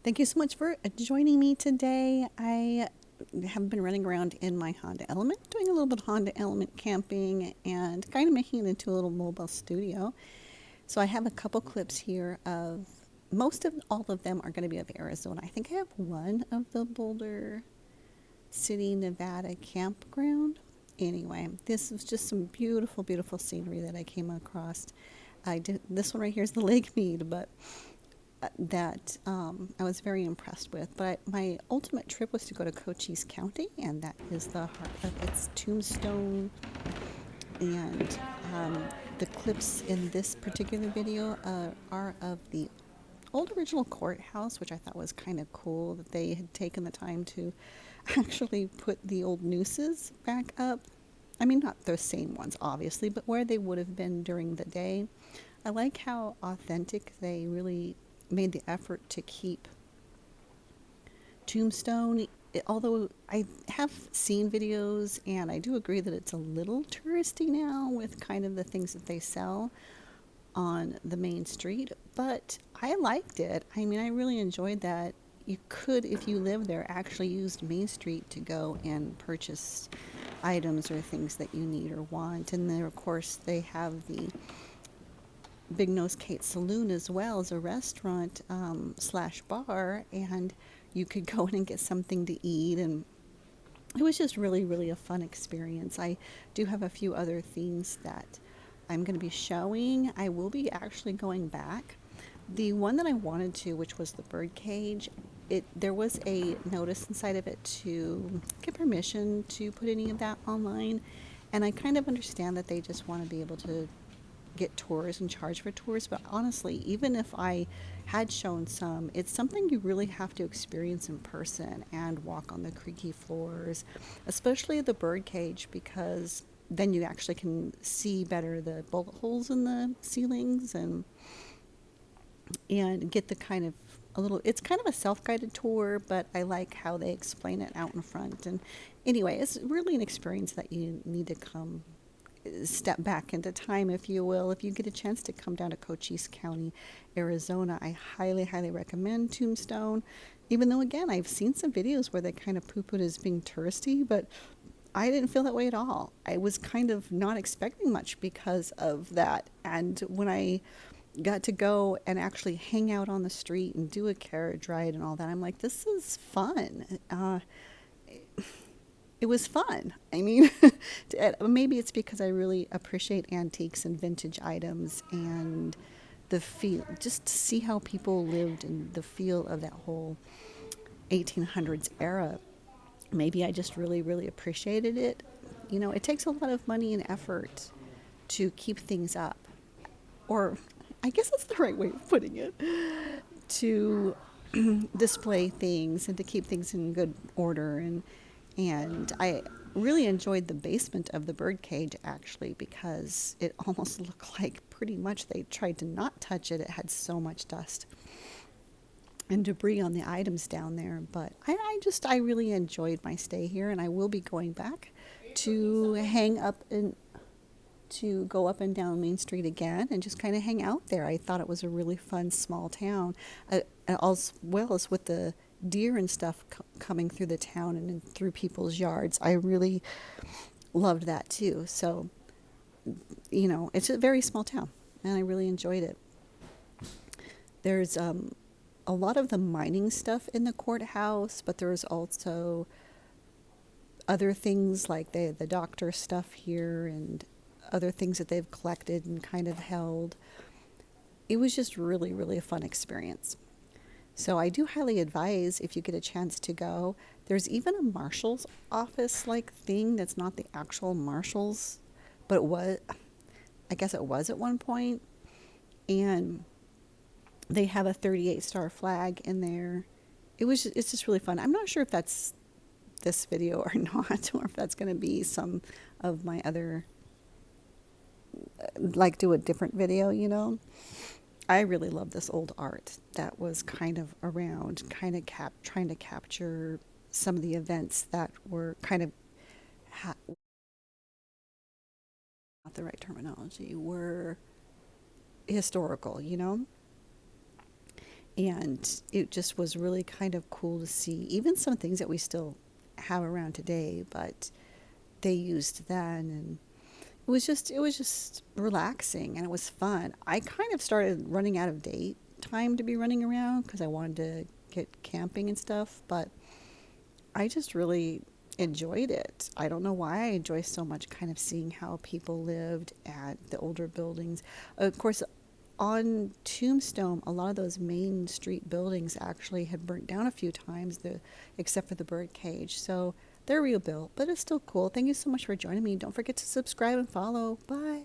Thank you so much for joining me today. I have been running around in my Honda Element, doing a little bit of Honda Element camping and kind of making it into a little mobile studio. So I have a couple clips here of most of all of them are going to be of Arizona. I think I have one of the Boulder City, Nevada campground. Anyway, this was just some beautiful, beautiful scenery that I came across. I did this one right here is the Lake Mead, but that I was very impressed with. But my ultimate trip was to go to Cochise County, and that is the heart of its Tombstone. And the clips in this particular video are of the old original courthouse, which I thought was kind of cool that they had taken the time to actually put the old nooses back up. I mean, not the same ones, obviously, but where they would have been during the day. I like how authentic they really made the effort to keep Tombstone. Although I have seen videos and I do agree that it's a little touristy now with kind of the things that they sell on the main street, but I liked it. I mean, I really enjoyed that. You could, if you live there, actually use Main Street to go and purchase items or things that you need or want. And then, of course, they have the Big Nose Kate Saloon as well as a restaurant slash bar, and you could go in and get something to eat. And it was just really, really a fun experience. I do have a few other things that I'm going to be showing. I will be actually going back. The one that I wanted to, which was the bird cage, there was a notice inside of it to get permission to put any of that online. And I kind of understand that they just want to be able to get tours and charge for tours, but honestly, even if I had shown some, it's something you really have to experience in person and walk on the creaky floors, especially the bird cage, because then you actually can see better the bullet holes in the ceilings and get the kind of a little, it's kind of a self-guided tour, but I like how they explain it out in front. And anyway, it's really an experience that you need to come step back into time, if you will. If you get a chance to come down to Cochise County, Arizona, I highly, highly recommend Tombstone. Even though, again, I've seen some videos where they kind of poop it as being touristy, but I didn't feel that way at all. I was kind of not expecting much because of that. And when I got to go and actually hang out on the street and do a carriage ride and all that, I'm like, this is fun. It was fun. I mean, maybe it's because I really appreciate antiques and vintage items and the feel, just to see how people lived and the feel of that whole 1800s era. Maybe I just really, really appreciated it. You know, it takes a lot of money and effort to keep things up, or I guess that's the right way of putting it, to display things and to keep things in good order. And I really enjoyed the basement of the birdcage actually, because it almost looked like pretty much they tried to not touch it. It had so much dust and debris on the items down there. But I really enjoyed my stay here, and I will be going back to hang up and to go up and down Main Street again and just kind of hang out there. I thought it was a really fun small town, as well as with the deer and stuff coming through the town and through people's yards. I really loved that too. So, you know, it's a very small town, and I really enjoyed it. There's a lot of the mining stuff in the courthouse, but there's also other things like the doctor stuff here and other things that they've collected and kind of held. It was just really, really a fun experience. So I do highly advise if you get a chance to go. There's even a marshal's office like thing that's not the actual marshal's, but it was, I guess it was at one point. And they have a 38-star flag in there. It's just really fun. I'm not sure if that's this video or not, or if that's going to be some of my other, like, do a different video, you know. I really love this old art that was kind of around, kind of trying to capture some of the events that were kind of, not the right terminology, were historical, you know. And it just was really kind of cool to see even some things that we still have around today, but they used then. And it was just relaxing and it was fun. I kind of started running out of date time to be running around because I wanted to get camping and stuff, but I just really enjoyed it. I don't know why I enjoy so much kind of seeing how people lived at the older buildings. Of course, on Tombstone, a lot of those main street buildings actually had burnt down a few times, except for the bird cage. So they're rebuilt, but it's still cool. Thank you so much for joining me. Don't forget to subscribe and follow. Bye.